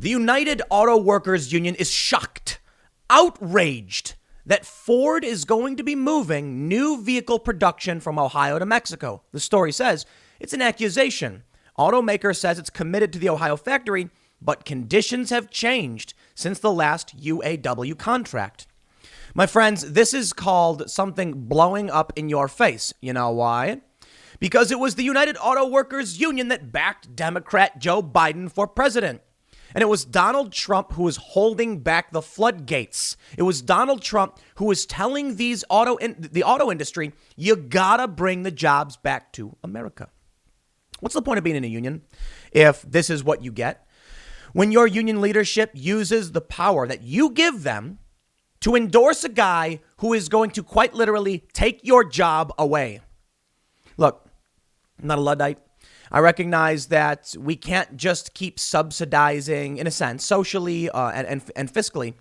The United Auto Workers Union is shocked, outraged that Ford is going to be moving new vehicle production from Ohio to Mexico. The story says it's an accusation. Automaker says it's committed to the Ohio factory, but conditions have changed since the last UAW contract. My friends, this is called something blowing up in your face. You know why? Because it was the United Auto Workers Union that backed Democrat Joe Biden for president. And it was Donald Trump who was holding back the floodgates. It was Donald Trump who was telling the auto industry, you gotta bring the jobs back to America. What's the point of being in a union if this is what you get? When your union leadership uses the power that you give them to endorse a guy who is going to quite literally take your job away. Look, I'm not a Luddite. I recognize that we can't just keep subsidizing, in a sense, socially and fiscally,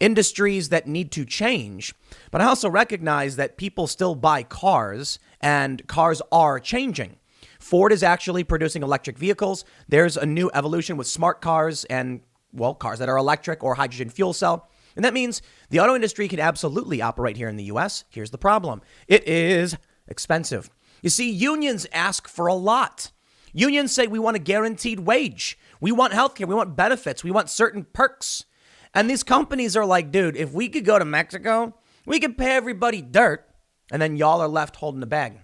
industries that need to change. But I also recognize that people still buy cars, and cars are changing. Ford is actually producing electric vehicles. There's a new evolution with smart cars and, well, cars that are electric or hydrogen fuel cell. And that means the auto industry can absolutely operate here in the U.S. Here's the problem. It is expensive. You see, unions ask for a lot. Unions say we want a guaranteed wage. We want healthcare. We want benefits. We want certain perks. And these companies are like, dude, if we could go to Mexico, we could pay everybody dirt. And then y'all are left holding the bag.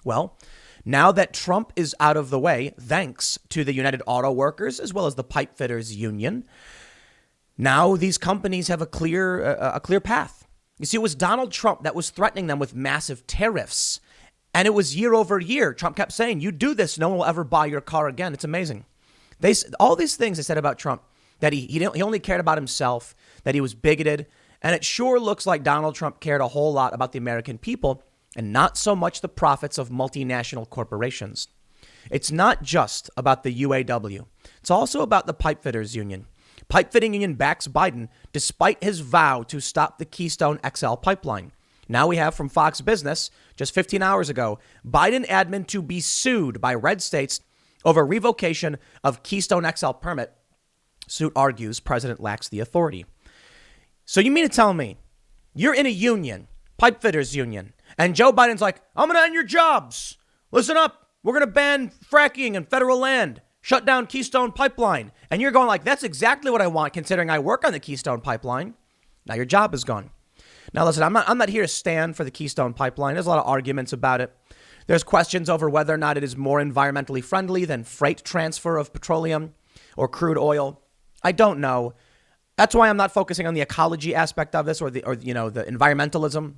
Well, now that Trump is out of the way, thanks to the United Auto Workers as well as the Pipe Fitters Union, now these companies have a clear path. You see, it was Donald Trump that was threatening them with massive tariffs. And it was year over year. Trump kept saying, you do this, no one will ever buy your car again. It's amazing. All these things they said about Trump, that he only cared about himself, that he was bigoted. And it sure looks like Donald Trump cared a whole lot about the American people and not so much the profits of multinational corporations. It's not just about the UAW. It's also about the Pipe Fitters Union. Pipe Fitting Union backs Biden despite his vow to stop the Keystone XL pipeline. Now we have from Fox Business, just 15 hours ago, Biden admin to be sued by red states over revocation of Keystone XL permit. Suit argues president lacks the authority. So you mean to tell me you're in a union, Pipe Fitters Union, and Joe Biden's like, I'm going to end your jobs. Listen up. We're going to ban fracking in federal land, shut down Keystone Pipeline. And you're going like, that's exactly what I want, considering I work on the Keystone Pipeline. Now your job is gone. Now, listen, I'm not here to stand for the Keystone Pipeline. There's a lot of arguments about it. There's questions over whether or not it is more environmentally friendly than freight transfer of petroleum or crude oil. I don't know. That's why I'm not focusing on the ecology aspect of this or the environmentalism.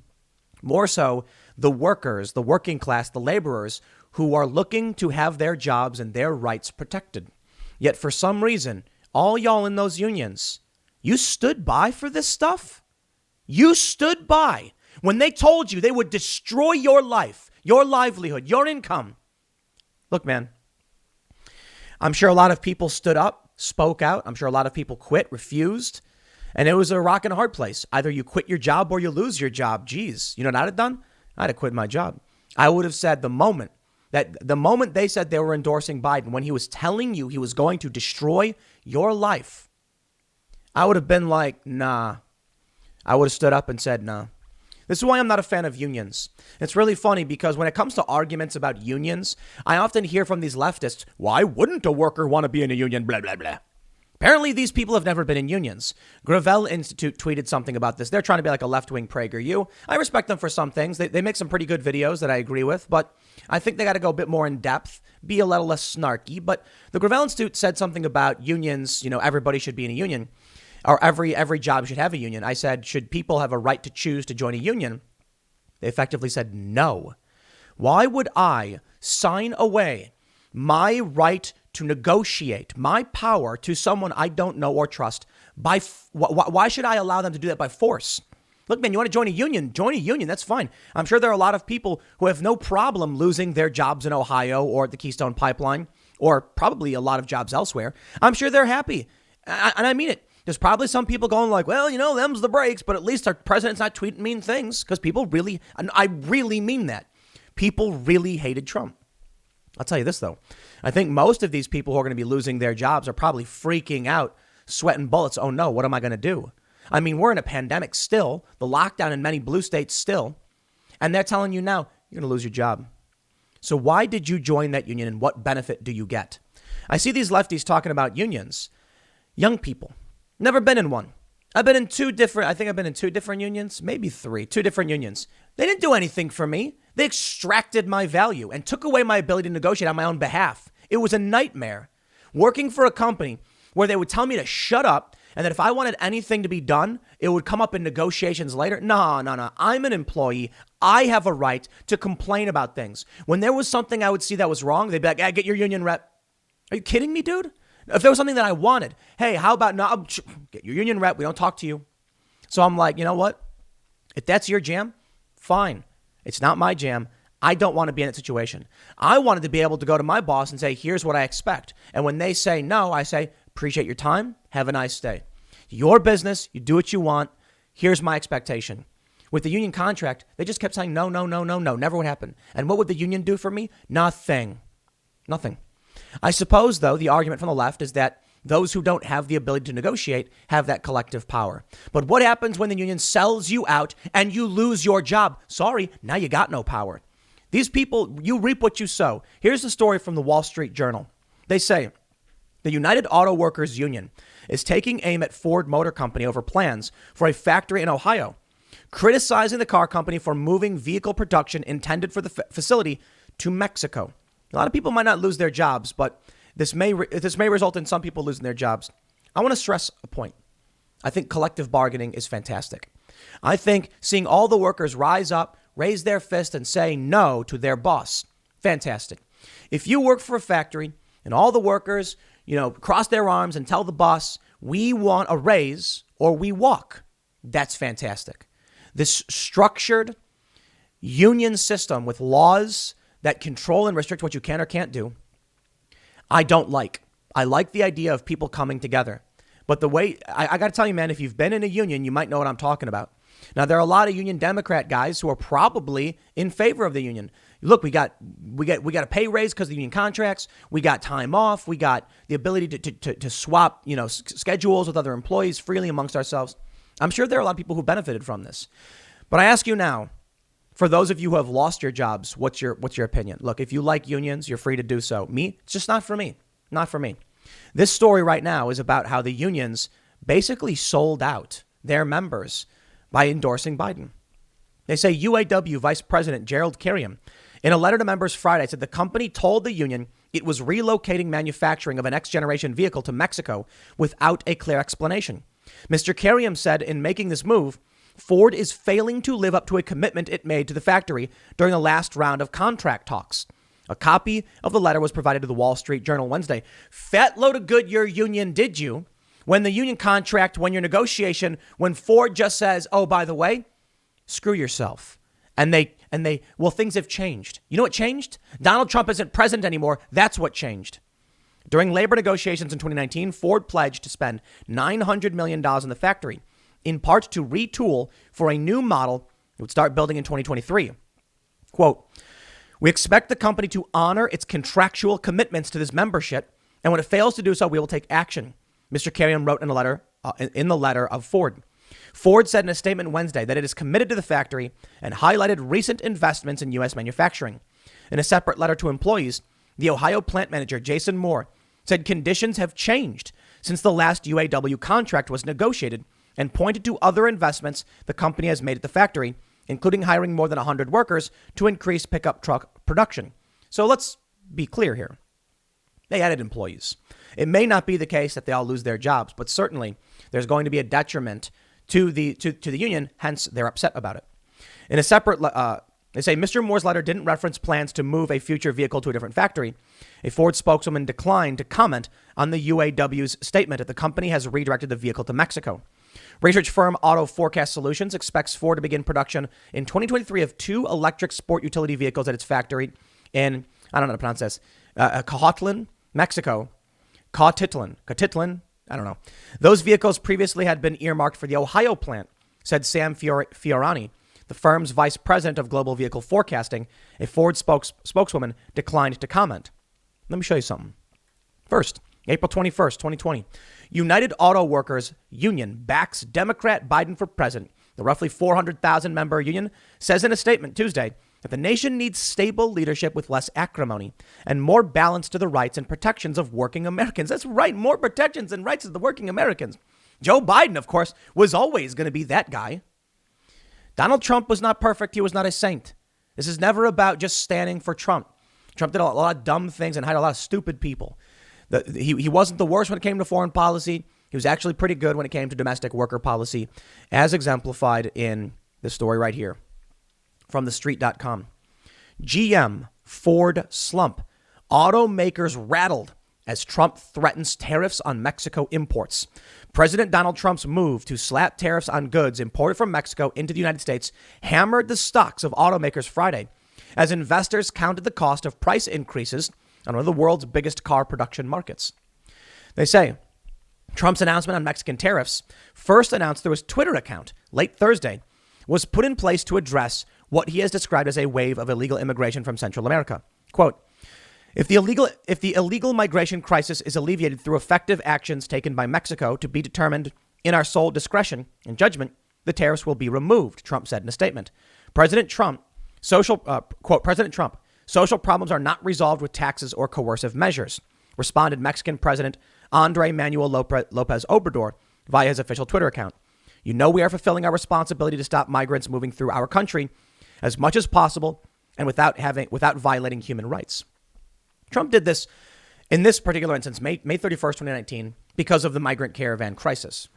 More so, the workers, the working class, the laborers who are looking to have their jobs and their rights protected. Yet for some reason, all y'all in those unions, you stood by for this stuff. You stood by when they told you they would destroy your life, your livelihood, your income. Look, man, I'm sure a lot of people stood up, spoke out. I'm sure a lot of people quit, refused. And it was a rock and a hard place. Either you quit your job or you lose your job. Geez, you know what I'd have done? I'd have quit my job. I would have said the moment they said they were endorsing Biden, when he was telling you he was going to destroy your life, I would have been like, nah. I would have stood up and said, no. This is why I'm not a fan of unions. It's really funny because when it comes to arguments about unions, I often hear from these leftists, why wouldn't a worker want to be in a union, blah, blah, blah. Apparently, these people have never been in unions. Gravel Institute tweeted something about this. They're trying to be like a left-wing PragerU. I respect them for some things. They make some pretty good videos that I agree with, but I think they got to go a bit more in depth, be a little less snarky. But the Gravel Institute said something about unions, everybody should be in a union. Or every job should have a union. I said, should people have a right to choose to join a union? They effectively said no. Why would I sign away my right to negotiate, my power to someone I don't know or trust? Why should I allow them to do that by force? Look, man, you want to join a union? Join a union. That's fine. I'm sure there are a lot of people who have no problem losing their jobs in Ohio or the Keystone Pipeline, or probably a lot of jobs elsewhere. I'm sure they're happy. And I mean it. There's probably some people going like, well, them's the breaks, but at least our president's not tweeting mean things, because people really, and I really mean that, people really hated Trump. I'll tell you this, though. I think most of these people who are going to be losing their jobs are probably freaking out, sweating bullets. Oh, no, what am I going to do? I mean, we're in a pandemic still, the lockdown in many blue states still, and they're telling you now you're going to lose your job. So why did you join that union and what benefit do you get? I see these lefties talking about unions. Young people. Never been in one. I've been in two different unions, maybe two different unions. They didn't do anything for me. They extracted my value and took away my ability to negotiate on my own behalf. It was a nightmare working for a company where they would tell me to shut up and that if I wanted anything to be done, it would come up in negotiations later. No. I'm an employee. I have a right to complain about things. When there was something I would see that was wrong, they'd be like, get your union rep. Are you kidding me, dude? If there was something that I wanted, hey, how about no, get your union rep. We don't talk to you. So I'm like, you know what? If that's your jam, fine. It's not my jam. I don't want to be in that situation. I wanted to be able to go to my boss and say, here's what I expect. And when they say no, I say, appreciate your time. Have a nice day. Your business. You do what you want. Here's my expectation. With the union contract, they just kept saying no. Never would happen. And what would the union do for me? Nothing. I suppose, though, the argument from the left is that those who don't have the ability to negotiate have that collective power. But what happens when the union sells you out and you lose your job? Sorry, now you got no power. These people, you reap what you sow. Here's the story from the Wall Street Journal. They say the United Auto Workers Union is taking aim at Ford Motor Company over plans for a factory in Ohio, criticizing the car company for moving vehicle production intended for the facility to Mexico. A lot of people might not lose their jobs, but this may result in some people losing their jobs. I want to stress a point. I think collective bargaining is fantastic. I think seeing all the workers rise up, raise their fist and say no to their boss, fantastic. If you work for a factory and all the workers, cross their arms and tell the boss, we want a raise or we walk, that's fantastic. This structured union system with laws that control and restrict what you can or can't do, I don't like. I like the idea of people coming together. But the way, I got to tell you, man, if you've been in a union, you might know what I'm talking about. Now, there are a lot of union Democrat guys who are probably in favor of the union. Look, we got a pay raise because of the union contracts. We got time off. We got the ability to swap, schedules with other employees freely amongst ourselves. I'm sure there are a lot of people who benefited from this. But I ask you now, for those of you who have lost your jobs, what's your opinion? Look, if you like unions, you're free to do so. Me, it's just not for me. Not for me. This story right now is about how the unions basically sold out their members by endorsing Biden. They say UAW Vice President Gerald Carrion, in a letter to members Friday, said the company told the union it was relocating manufacturing of a next-generation vehicle to Mexico without a clear explanation. Mr. Carrion said in making this move, Ford is failing to live up to a commitment it made to the factory during the last round of contract talks. A copy of the letter was provided to the Wall Street Journal Wednesday. Fat load of good your union did you when the union contract, when your negotiation, when Ford just says, oh, by the way, screw yourself. And things have changed. You know what changed? Donald Trump isn't president anymore. That's what changed. During labor negotiations in 2019, Ford pledged to spend $900 million in the factory, in part to retool for a new model it would start building in 2023. Quote, we expect the company to honor its contractual commitments to this membership, and when it fails to do so, we will take action, Mr. Carrion wrote in the letter of Ford. Ford said in a statement Wednesday that it is committed to the factory and highlighted recent investments in U.S. manufacturing. In a separate letter to employees, the Ohio plant manager, Jason Moore, said conditions have changed since the last UAW contract was negotiated and pointed to other investments the company has made at the factory, including hiring more than 100 workers to increase pickup truck production. So let's be clear here. They added employees. It may not be the case that they all lose their jobs, but certainly there's going to be a detriment to the union. Hence, they're upset about it. In a separate, they say Mr. Moore's letter didn't reference plans to move a future vehicle to a different factory. A Ford spokeswoman declined to comment on the UAW's statement that the company has redirected the vehicle to Mexico. Research firm Auto Forecast Solutions expects Ford to begin production in 2023 of 2 electric sport utility vehicles at its factory in, I don't know how to pronounce this, Coatlan, Mexico. Coatitlan, I don't know. Those vehicles previously had been earmarked for the Ohio plant, said Sam Fiorani, The firm's vice president of global vehicle forecasting, a Ford spokeswoman, declined to comment. Let me show you something. First, April 21st, 2020, United Auto Workers Union backs Democrat Biden for president. The roughly 400,000 member union says in a statement Tuesday that the nation needs stable leadership with less acrimony and more balance to the rights and protections of working Americans. That's right, more protections and rights of the working Americans. Joe Biden, of course, was always going to be that guy. Donald Trump was not perfect. He was not a saint. This is never about just standing for Trump. Trump did a lot of dumb things and hired a lot of stupid people. He wasn't the worst when it came to foreign policy. He was actually pretty good when it came to domestic worker policy, as exemplified in the story right here from thestreet.com. GM Ford slump. Automakers rattled as Trump threatens tariffs on Mexico imports. President Donald Trump's move to slap tariffs on goods imported from Mexico into the United States hammered the stocks of automakers Friday as investors counted the cost of price increases on one of the world's biggest car production markets. They say Trump's announcement on Mexican tariffs, first announced through his Twitter account late Thursday, was put in place to address what he has described as a wave of illegal immigration from Central America. Quote, if the illegal migration crisis is alleviated through effective actions taken by Mexico to be determined in our sole discretion and judgment, the tariffs will be removed, Trump said in a statement. President Trump, social problems are not resolved with taxes or coercive measures, responded Mexican President Andrés Manuel López Obrador via his official Twitter account. You know, we are fulfilling our responsibility to stop migrants moving through our country as much as possible and without violating human rights. Trump did this in this particular instance, May 31st, 2019, because of the migrant caravan crisis.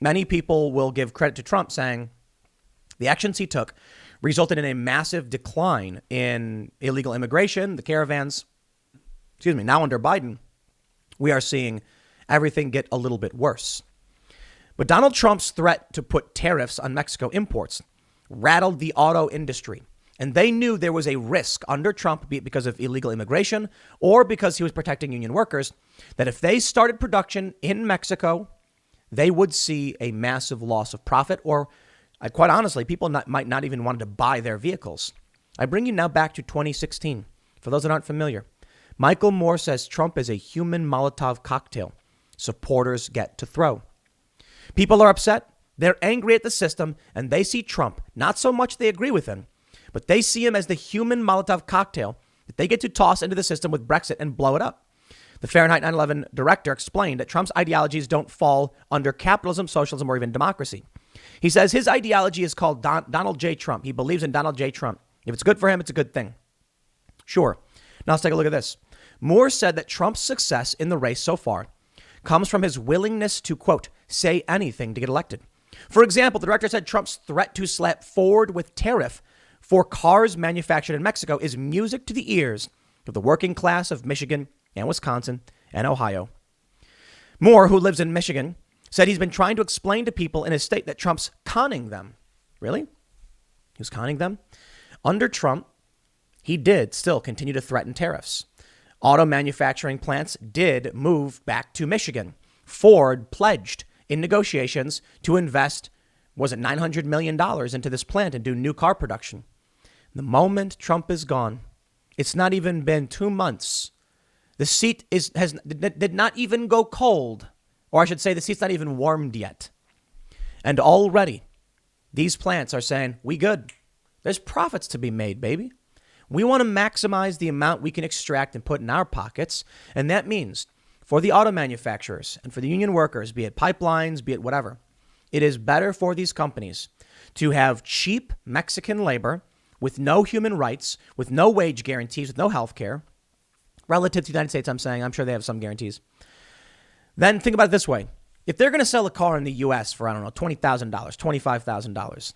Many people will give credit to Trump, saying the actions he took resulted in a massive decline in illegal immigration, the caravans. Now under Biden, we are seeing everything get a little bit worse. But Donald Trump's threat to put tariffs on Mexico imports rattled the auto industry. And they knew there was a risk under Trump, be it because of illegal immigration or because he was protecting union workers, that if they started production in Mexico, they would see a massive loss of profit, or quite honestly, people might not even want to buy their vehicles. I bring you now back to 2016. For those that aren't familiar, Michael Moore says Trump is a human Molotov cocktail supporters get to throw. People are upset. They're angry at the system, and they see Trump. Not so much they agree with him, but they see him as the human Molotov cocktail that they get to toss into the system with Brexit and blow it up. The Fahrenheit 9/11 director explained that Trump's ideologies don't fall under capitalism, socialism, or even democracy. He says his ideology is called Donald J. Trump. He believes in Donald J. Trump. If it's good for him, it's a good thing. Sure. Now let's take a look at this. Moore said that Trump's success in the race so far comes from his willingness to, quote, say anything to get elected. For example, the director said Trump's threat to slap Ford with tariff for cars manufactured in Mexico is music to the ears of the working class of Michigan and Wisconsin and Ohio. Moore, who lives in Michigan, said he's been trying to explain to people in his state that Trump's conning them. Really? He was conning them? Under Trump, he did still continue to threaten tariffs. Auto manufacturing plants did move back to Michigan. Ford pledged in negotiations to invest, was it $900 million into this plant and do new car production. The moment Trump is gone, it's not even been 2 months. The seat did not even go cold. Or I should say the seat's not even warmed yet. And already these plants are saying, we good. There's profits to be made, baby. We want to maximize the amount we can extract and put in our pockets. And that means for the auto manufacturers and for the union workers, be it pipelines, be it whatever, it is better for these companies to have cheap Mexican labor with no human rights, with no wage guarantees, with no health care. Relative to the United States, I'm sure they have some guarantees. Then think about it this way. If they're going to sell a car in the U.S. for, $20,000, $25,000,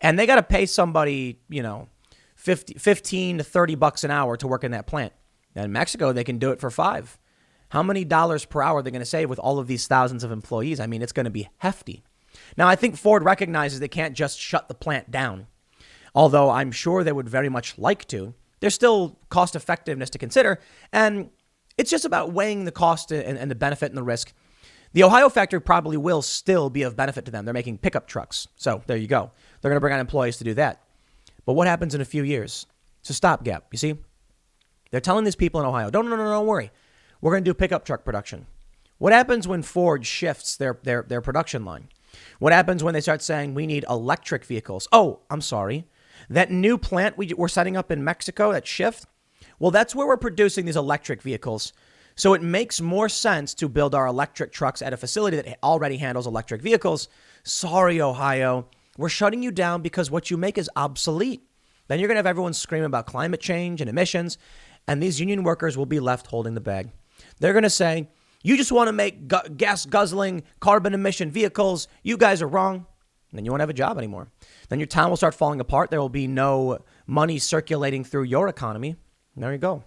and they got to pay somebody, $15 to $30 an hour to work in that plant. And in Mexico, they can do it for $5. How many dollars per hour are they going to save with all of these thousands of employees? I mean, it's going to be hefty. Now, I think Ford recognizes they can't just shut the plant down, although I'm sure they would very much like to. There's still cost effectiveness to consider, and it's just about weighing the cost and the benefit and the risk. The Ohio factory probably will still be of benefit to them. They're making pickup trucks. So there you go. They're going to bring on employees to do that. But what happens in a few years? It's a stopgap. You see, they're telling these people in Ohio, don't worry. We're going to do pickup truck production. What happens when Ford shifts their production line? What happens when they start saying we need electric vehicles? Oh, I'm sorry. That new plant we're setting up in Mexico, that shift, well, that's where we're producing these electric vehicles. So it makes more sense to build our electric trucks at a facility that already handles electric vehicles. Sorry, Ohio. We're shutting you down because what you make is obsolete. Then you're going to have everyone screaming about climate change and emissions, and these union workers will be left holding the bag. They're going to say, you just want to make gas guzzling, carbon emission vehicles. You guys are wrong. And then you won't have a job anymore. Then your town will start falling apart. There will be no money circulating through your economy. And there you go.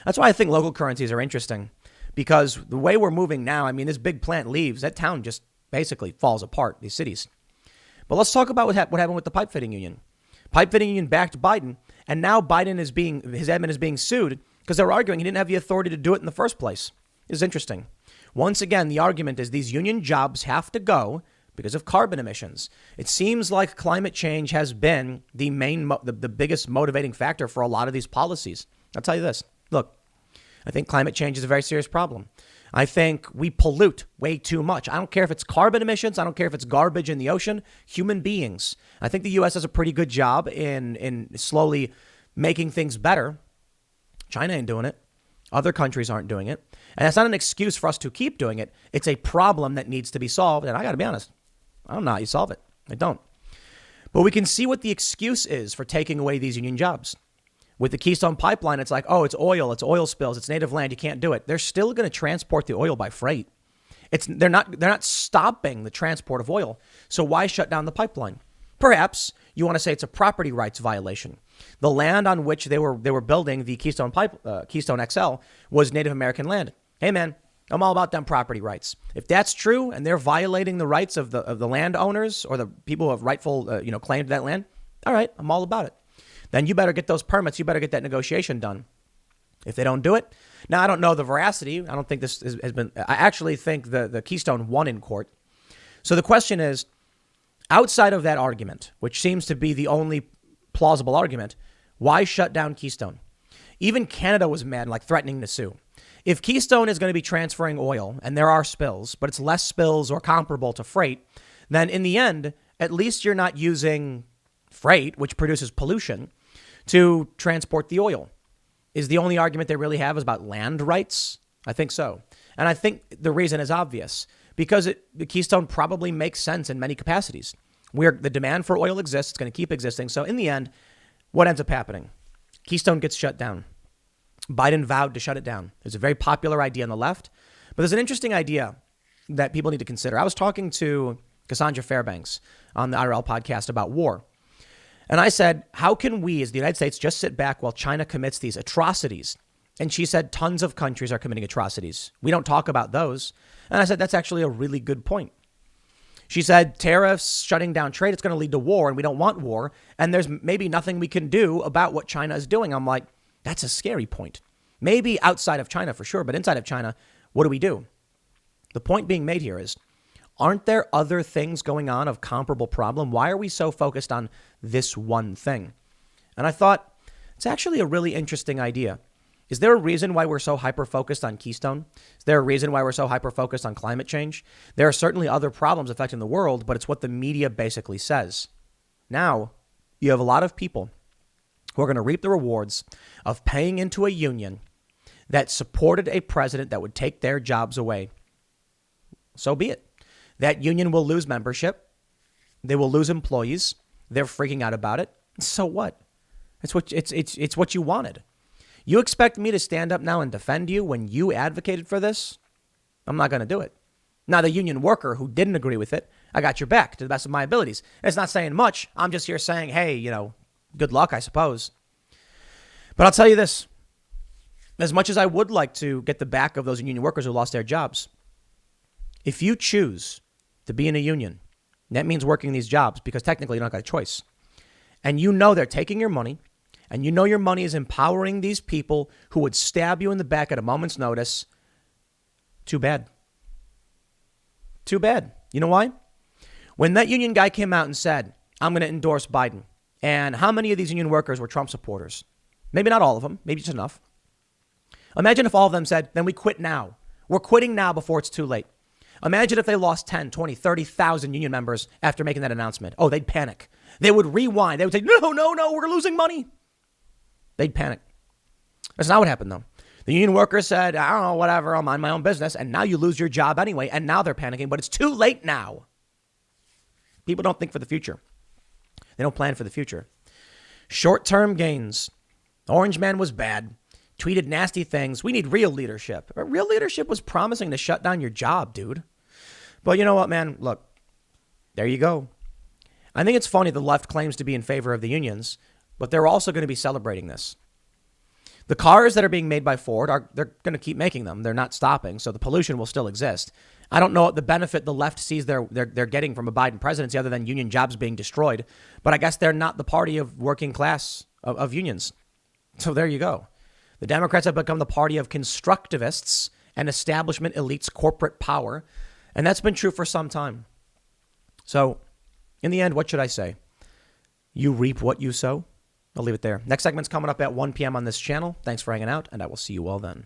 That's why I think local currencies are interesting, because the way we're moving now, I mean, this big plant leaves, that town just basically falls apart, these cities. But let's talk about what happened with the pipe fitting union. Pipe fitting union backed Biden, and now his admin is being sued because they're arguing he didn't have the authority to do it in the first place. It's interesting. Once again, the argument is these union jobs have to go because of carbon emissions. It seems like climate change has been the biggest motivating factor for a lot of these policies. I'll tell you this. Look, I think climate change is a very serious problem. I think we pollute way too much. I don't care if it's carbon emissions. I don't care if it's garbage in the ocean. Human beings. I think the U.S. does a pretty good job in slowly making things better. China ain't doing it. Other countries aren't doing it. And that's not an excuse for us to keep doing it. It's a problem that needs to be solved. And I got to be honest, I don't know how you solve it. I don't. But we can see what the excuse is for taking away these union jobs. With the Keystone Pipeline, it's like, oh, it's oil spills, it's native land, you can't do it. They're still going to transport the oil by freight. They're not stopping the transport of oil. So why shut down the pipeline? Perhaps you want to say it's a property rights violation. The land on which they were building the Keystone XL was Native American land. Hey man, I'm all about them property rights. If that's true and they're violating the rights of the landowners or the people who have rightful claim to that land, all right, I'm all about it. Then you better get those permits. You better get that negotiation done. If they don't do it, now I don't know the veracity. I don't think this has been. I actually think the Keystone won in court. So the question is, outside of that argument, which seems to be the only plausible argument, why shut down Keystone? Even Canada was mad, like threatening to sue. If Keystone is going to be transferring oil and there are spills, but it's less spills or comparable to freight, then in the end, at least you're not using freight, which produces pollution, to transport the oil. Is the only argument they really have is about land rights? I think so. And I think the reason is obvious, because the Keystone probably makes sense in many capacities. Where the demand for oil exists, it's going to keep existing. So in the end, what ends up happening? Keystone gets shut down. Biden vowed to shut it down. It's a very popular idea on the left, but there's an interesting idea that people need to consider. I was talking to Cassandra Fairbanks on the IRL podcast about war. And I said, how can we as the United States just sit back while China commits these atrocities? And she said, tons of countries are committing atrocities. We don't talk about those. And I said, that's actually a really good point. She said, tariffs, shutting down trade, it's going to lead to war, and we don't want war. And there's maybe nothing we can do about what China is doing. I'm like, that's a scary point. Maybe outside of China for sure, but inside of China, what do we do? The point being made here is, aren't there other things going on of comparable problem? Why are we so focused on this one thing? And I thought, it's actually a really interesting idea. Is there a reason why we're so hyper-focused on Keystone? Is there a reason why we're so hyper-focused on climate change? There are certainly other problems affecting the world, but it's what the media basically says. Now, you have a lot of people who are going to reap the rewards of paying into a union that supported a president that would take their jobs away. So be it. That union will lose membership. They will lose employees. They're freaking out about it. So what? It's what you wanted. You expect me to stand up now and defend you when you advocated for this? I'm not going to do it. Now, the union worker who didn't agree with it, I got your back to the best of my abilities. And it's not saying much. I'm just here saying, hey, good luck, I suppose. But I'll tell you this. As much as I would like to get the back of those union workers who lost their jobs, if you choose to be in a union, that means working these jobs because technically you don't got a choice. And they're taking your money, and your money is empowering these people who would stab you in the back at a moment's notice. Too bad. Too bad. You know why? When that union guy came out and said, I'm going to endorse Biden, and how many of these union workers were Trump supporters? Maybe not all of them, maybe just enough. Imagine if all of them said, then we quit now. We're quitting now before it's too late. Imagine if they lost 10, 20, 30,000 union members after making that announcement. Oh, they'd panic. They would rewind. They would say, no, we're losing money. They'd panic. That's not what happened, though. The union workers said, I don't know, whatever, I'll mind my own business. And now you lose your job anyway. And now they're panicking, but it's too late now. People don't think for the future. They don't plan for the future. Short-term gains. Orange Man was bad. Tweeted nasty things. We need real leadership. But real leadership was promising to shut down your job, dude. But you know what, man? Look, there you go. I think it's funny the left claims to be in favor of the unions, but they're also going to be celebrating this. The cars that are being made by Ford, they're going to keep making them. They're not stopping, so the pollution will still exist. I don't know what the benefit the left sees they're getting from a Biden presidency other than union jobs being destroyed. But I guess they're not the party of working class of unions. So there you go. The Democrats have become the party of constructivists and establishment elites' corporate power. And that's been true for some time. So in the end, what should I say? You reap what you sow. I'll leave it there. Next segment's coming up at 1 p.m. on this channel. Thanks for hanging out, and I will see you all then.